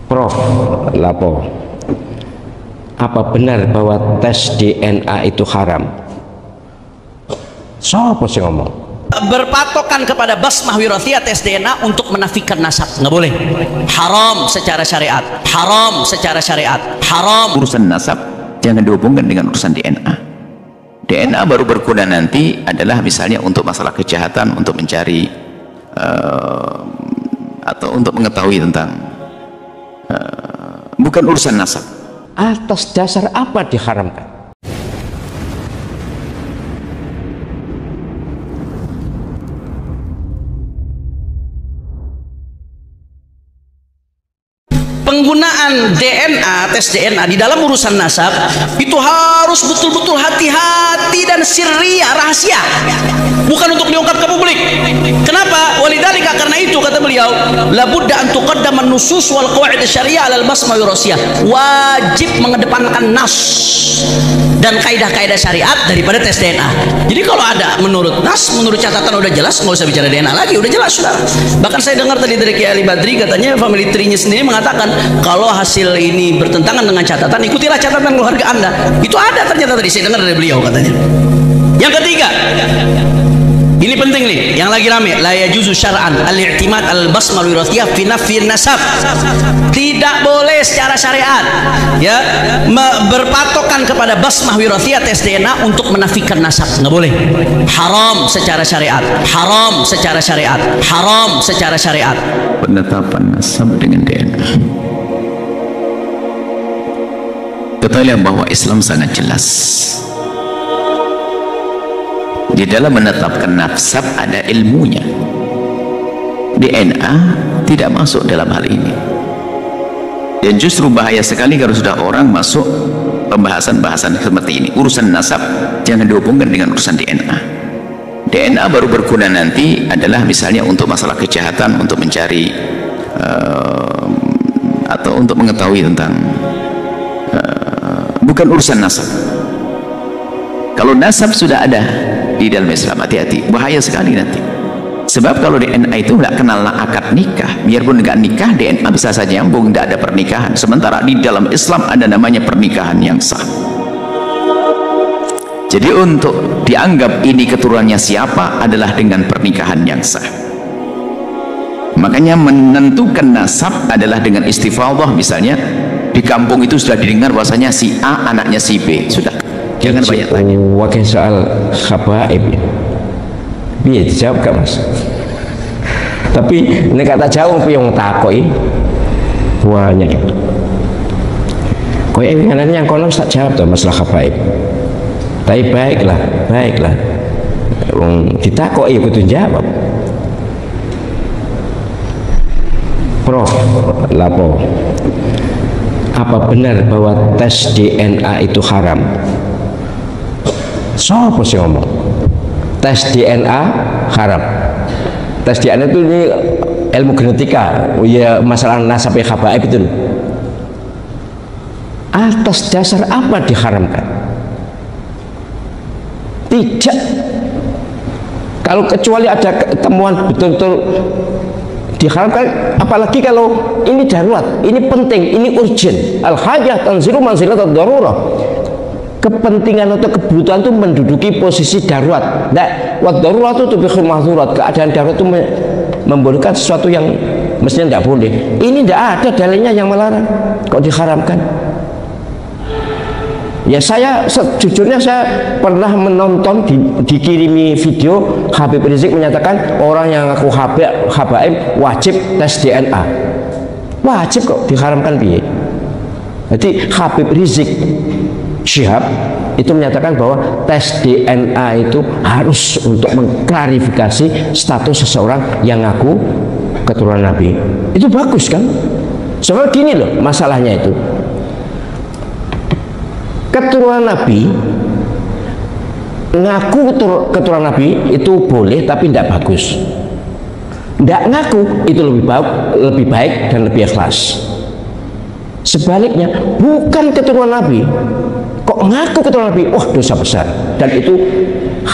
Prof, lapo, apa benar bahwa tes DNA itu haram? Siapa sih ngomong? Berpatokan kepada basmah wirathiyah tes DNA untuk menafikan nasab, nggak boleh. Haram secara syariat, haram secara syariat, haram. Urusan nasab jangan dihubungkan dengan urusan DNA. DNA baru berguna nanti adalah misalnya untuk masalah kejahatan, untuk mencari atau untuk mengetahui tentang bukan urusan nasab. Atas dasar apa diharamkan? Penggunaan DNA, tes DNA di dalam urusan nasab itu harus betul-betul hati-hati dan sirriyah, rahasia, bukan untuk diungkap ke publik. Kenapa? Walidzalika, karena itu kata beliau, labudda an tuqaddama an-nusus wal qawaid asy-syariah 'ala al-basmah wirathiyah. Wajib mengedepankan nas dan kaidah-kaidah syariat daripada tes DNA. Jadi kalau ada menurut nas, menurut catatan udah jelas, nggak usah bicara DNA lagi, udah jelas sudah. Bahkan saya dengar tadi dari Kiai Ali Badri, katanya family tree-nya sendiri mengatakan kalau hasil ini bertentangan dengan catatan, ikutilah catatan keluarga Anda. Itu ada ternyata tadi saya dengar dari beliau katanya. Yang ketiga, ini penting nih, yang lagi rame, la yajuzu syar'an al-i'timad al-basmah wirathiyah fi nafyi nasab. Tidak boleh secara syariat ya berpatokan kepada basmah wirathiyah tes DNA untuk menafikan nasab, nggak boleh. Haram secara syariat, haram secara syariat, haram secara syariat. Penetapan nasab dengan DNA. Ketahuilah bahwa Islam sangat jelas. Di dalam menetapkan nasab ada ilmunya. DNA tidak masuk dalam hal ini. Dan justru bahaya sekali kalau sudah orang masuk pembahasan-bahasan seperti ini. Urusan nasab jangan dihubungkan dengan urusan DNA. DNA baru berguna nanti adalah misalnya untuk masalah kejahatan, untuk mencari atau untuk mengetahui tentang bukan urusan nasab. Kalau nasab sudah ada di dalam Islam, hati-hati, bahaya sekali nanti. Sebab kalau DNA itu nggak kenal akad nikah, biarpun nggak nikah, DNA bisa saja nyambung, nggak ada pernikahan. Sementara di dalam Islam ada namanya pernikahan yang sah. Jadi untuk dianggap ini keturunannya siapa adalah dengan pernikahan yang sah. Makanya menentukan nasab adalah dengan istifadhah. Misalnya di kampung itu sudah didengar bahwasanya si A anaknya si B, sudah, jangan banyak tanya. Wakil soal khabaib, biar dijawab gak mas? Tapi ini kata jawab yang takoi banyak. Kau yang yang konon tak jawab tuh masalah khabaib. Tapi baiklah, baiklah. Ditakoi kudu jawab. Prof, lapo, apa benar bahwa tes DNA itu haram? Siapa sih ngomong? Tes DNA haram. Tes DNA itu ini ilmu genetika, ya masalah nasab khabaib itu. Atas dasar apa diharamkan? Tidak. Kalau kecuali ada temuan betul-betul diharamkan, apalagi kalau ini darurat, ini penting, ini urgent. Al-hajah tanzilu manzilat ad-darurah. Kepentingan atau kebutuhan itu menduduki posisi darurat. Nah, wad-darurat itu tubihul mahzurat. Keadaan darurat itu membolehkan sesuatu yang mestinya tidak boleh. Ini tidak ada dalilnya yang melarang, kok diharamkan. Ya saya sejujurnya saya pernah menonton dikirimi video Habib Rizik menyatakan orang yang ngaku habaib wajib tes DNA. Wajib kok, diharamkan piye? Jadi Habib Rizik Syihab itu menyatakan bahwa tes DNA itu harus untuk mengklarifikasi status seseorang yang ngaku keturunan Nabi. Itu bagus kan? Soalnya gini loh masalahnya itu. Keturunan Nabi, ngaku keturunan Nabi itu boleh tapi tidak bagus. Tidak ngaku itu lebih baik dan lebih ikhlas. Sebaliknya, bukan keturunan Nabi, kok ngaku keturunan Nabi, wah dosa besar dan itu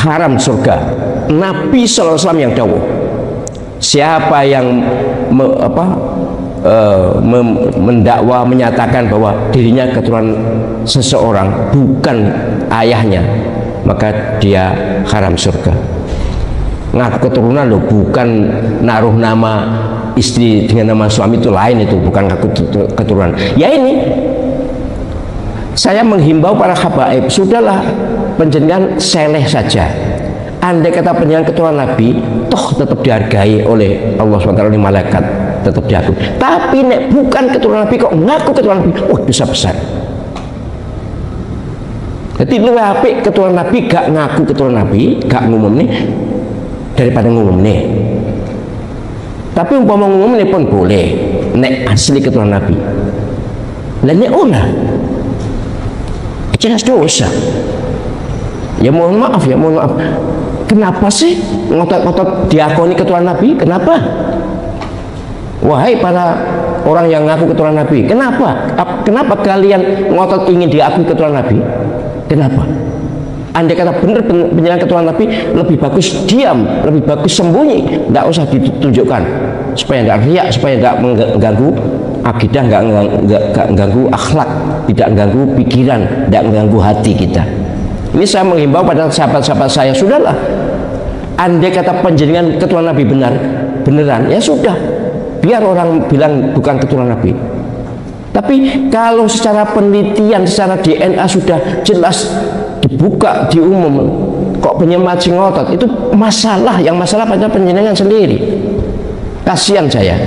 haram surga. Nabi SAW yang dawuh, siapa yang mendakwa, menyatakan bahwa dirinya keturunan seseorang bukan ayahnya, maka dia haram surga. Ngaku keturunan loh, bukan naruh nama istri dengan nama suami, itu lain, itu bukan ngaku keturunan. Ya ini saya menghimbau para habaib, sudahlah panjenengan seleh saja. Andai kata panjenengan keturunan Nabi, toh tetap dihargai oleh Allah SWT, oleh malaikat, tetap diakui. Tapi nek bukan keturunan Nabi kok ngaku keturunan Nabi, wah dosa besar. Jadi lu apik keturunan Nabi gak ngaku keturunan Nabi, gak ngumum nih, daripada ngumum nih. Tapi umpama ngumum nih pun boleh, nek asli keturunan Nabi. Lah nek ora, jelas dosa. Ya mohon maaf, ya mohon maaf. Kenapa sih ngotot-ngotot diakoni keturunan Nabi? Kenapa? Wahai para orang yang ngaku keturunan Nabi, kenapa? Kenapa kalian ngotot ingin diakui keturunan Nabi? Kenapa? Andai kata benar penjelasan keturunan Nabi, lebih bagus diam, lebih bagus sembunyi, tidak usah ditunjukkan, supaya tidak riak, supaya tidak mengganggu akidah, nggak mengganggu akhlak, tidak mengganggu pikiran, tidak mengganggu hati kita. Ini saya menghimbau pada sahabat-sahabat saya, sudahlah, andai kata penjaringan keturunan Nabi beneran, ya sudah, biar orang bilang bukan keturunan Nabi. Tapi kalau secara penelitian, secara DNA sudah jelas dibuka, diumum, kok penyemacing ngotot, itu masalah, yang masalah pada penjaringan sendiri. Kasihan saya.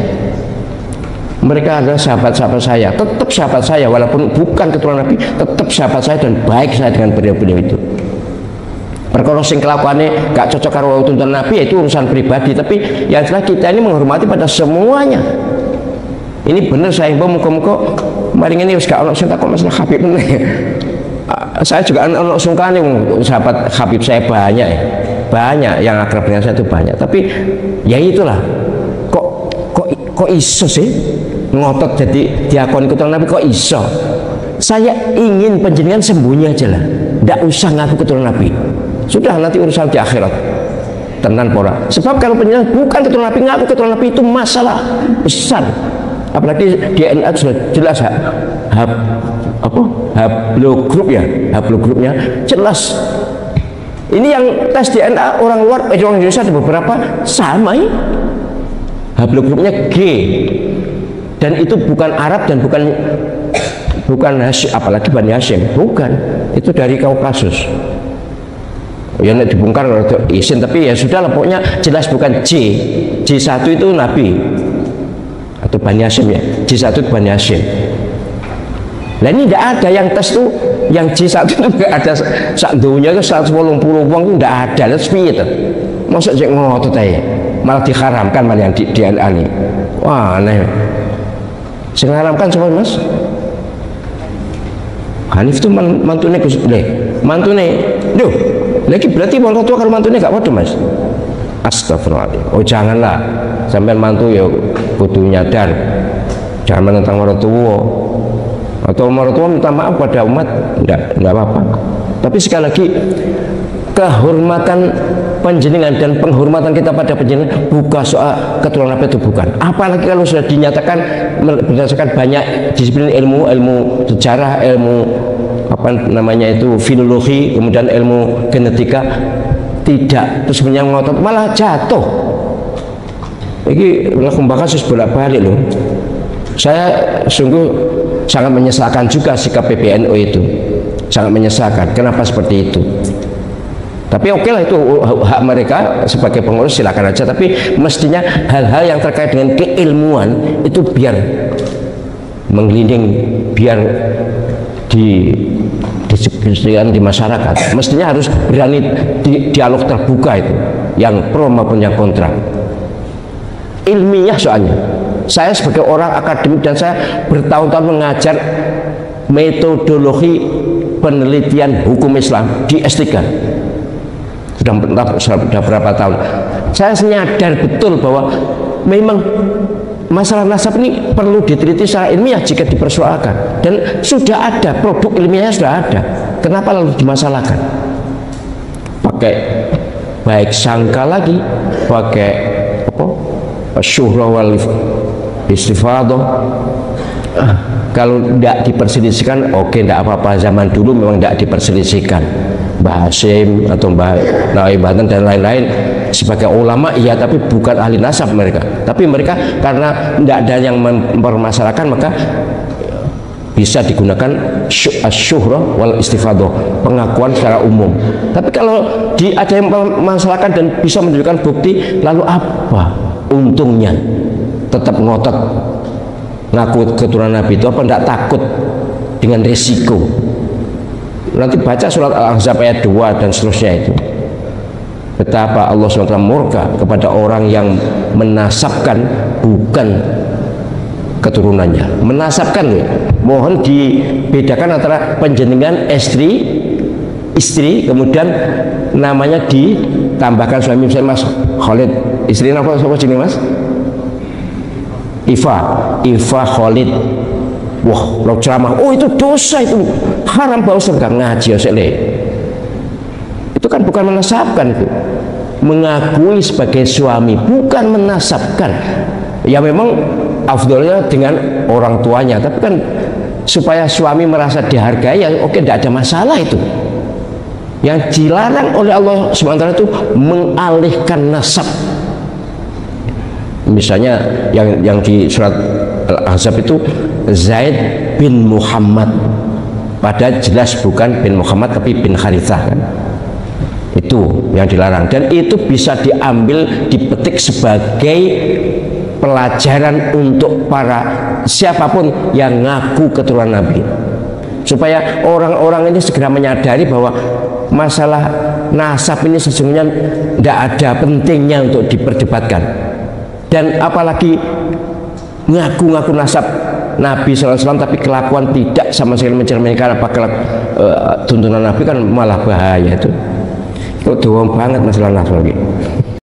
Mereka adalah sahabat-sahabat saya, tetap sahabat saya, walaupun bukan keturunan Nabi, tetap sahabat saya dan baik saya dengan beliau-beliau itu. Perkara sing kelakuannya gak cocok karo tuntunan Nabi, itu urusan pribadi, tapi yang jelas kita ini menghormati pada semuanya. Ini benar saya himbau, muka-muka maring ini wis gak ono sing takon masalah Habib meneh. Saya juga ono sungkane, sahabat Habib saya banyak ya. Banyak yang akrab dengan saya itu banyak, tapi ya itulah, kok iso sih ngotot jadi diakoni keturunan Nabi, kok iso? Saya ingin panjenengan sembunyi aja lah, tidak usah ngaku keturunan Nabi. Sudah, nanti urusan di akhirat tenan pora. Sebab kalau panjenengan bukan keturunan Nabi, ngaku keturunan Nabi, itu masalah besar. Apalagi DNA sudah jelas haplogrup ya, haplogrupnya jelas. Ini yang tes DNA orang luar, orang Indonesia ada beberapa sama ya. Haplogrupnya G, dan itu bukan Arab dan bukan Hashim, apalagi Bani Hashim, bukan, itu dari Kaukasus. Ya nek dibongkar isin, tapi ya sudahlah, pokoknya jelas bukan J1 itu Nabi atau Bani Hashim ya, J1 itu Bani Hashim. Nah ini tidak ada yang tes tuh, yang J1 itu nggak ada, sak dunia itu 180 wong itu tidak ada. Terus piye itu? Masa cek ngotot aja, malah diharamkan malah yang di DNA ini. Wah aneh. Sing ngaramkan siapa Mas? Hanif itu mantune Gus Le, mantune. Duh, lagi berarti orang tua kalau mantune gak padha Mas. Astagfirullahaladzim. Oh janganlah, sampai mantu ya kudu nyadar, jangan menentang orang tua. Atau orang tua minta maaf pada umat, enggak apa-apa. Tapi sekali lagi, kehormatan panjenengan dan penghormatan kita pada panjenengan bukan soal keturunan Nabi, itu bukan. Apalagi kalau sudah dinyatakan berdasarkan banyak disiplin ilmu sejarah, ilmu apa namanya itu filologi, kemudian ilmu genetika, tidak, terus sebenarnya ngotot malah jatuh. Ini pembahasan bolak-balik loh. Saya sungguh sangat menyesalkan juga sikap PBNU itu, sangat menyesalkan. Kenapa seperti itu? Tapi oke lah, itu hak mereka sebagai pengurus, silakan aja. Tapi mestinya hal-hal yang terkait dengan keilmuan itu biar menggelinding, biar didiskusikan di masyarakat. Mestinya harus berani dialog terbuka itu, yang pro maupun yang kontra. Ilmiah soalnya. Saya sebagai orang akademik dan saya bertahun-tahun mengajar metodologi penelitian hukum Islam di S3. Sudah berapa tahun. Saya menyadar betul bahwa memang masalah nasab ini perlu diteliti secara ilmiah jika dipersoalkan, dan sudah ada produk ilmiahnya, sudah ada. Kenapa lalu dimasalahkan? Pakai baik sangka lagi, pakai apa? Syuhra wal istifadah. Kalau tidak diperselisihkan, oke, tidak apa-apa. Zaman dulu memang tidak diperselisihkan. Mbah Hasyim atau Mbah Nawawi Banten dan lain-lain sebagai ulama, iya, tapi bukan ahli nasab mereka. Tapi mereka karena tidak ada yang mempermasalahkan, maka bisa digunakan asyuhrah wal istifadah, pengakuan secara umum. Tapi kalau ada yang memmasalahkan dan bisa menunjukkan bukti, lalu apa untungnya? Tetap ngotot ngaku keturunan Nabi itu, apa tidak takut dengan resiko? Nanti baca surat Al-Ahzab ayat 2 dan seterusnya itu, betapa Allah SWT murka kepada orang yang menasabkan bukan keturunannya. Menasabkan, mohon dibedakan antara penjenengan istri kemudian namanya ditambahkan suami. Misalnya Mas Khalid, istri apa jenis Mas? Iva Khalid. Wah, lo ceramah, oh itu dosa, itu haram, bau surga, ngaji osele. Itu kan bukan menasabkan, itu mengakui sebagai suami, bukan menasabkan. Ya memang afdolnya dengan orang tuanya, tapi kan supaya suami merasa dihargai, ya oke, tidak ada masalah itu. Yang dilarang oleh Allah SWT itu mengalihkan nasab. Misalnya yang di surat Al-Ahzab itu Zaid bin Muhammad, padahal jelas bukan bin Muhammad tapi bin Harithah kan. Itu yang dilarang, dan itu bisa diambil, dipetik sebagai pelajaran untuk para siapapun yang ngaku keturunan Nabi, supaya orang-orang ini segera menyadari bahwa masalah nasab ini sesungguhnya tidak ada pentingnya untuk diperdebatkan. Dan apalagi ngaku-ngaku nasab Nabi SAW tapi kelakuan tidak sama sekali mencerminkan apa tuntunan Nabi, kan malah bahaya itu. Kok doang banget masalah nasab lagi.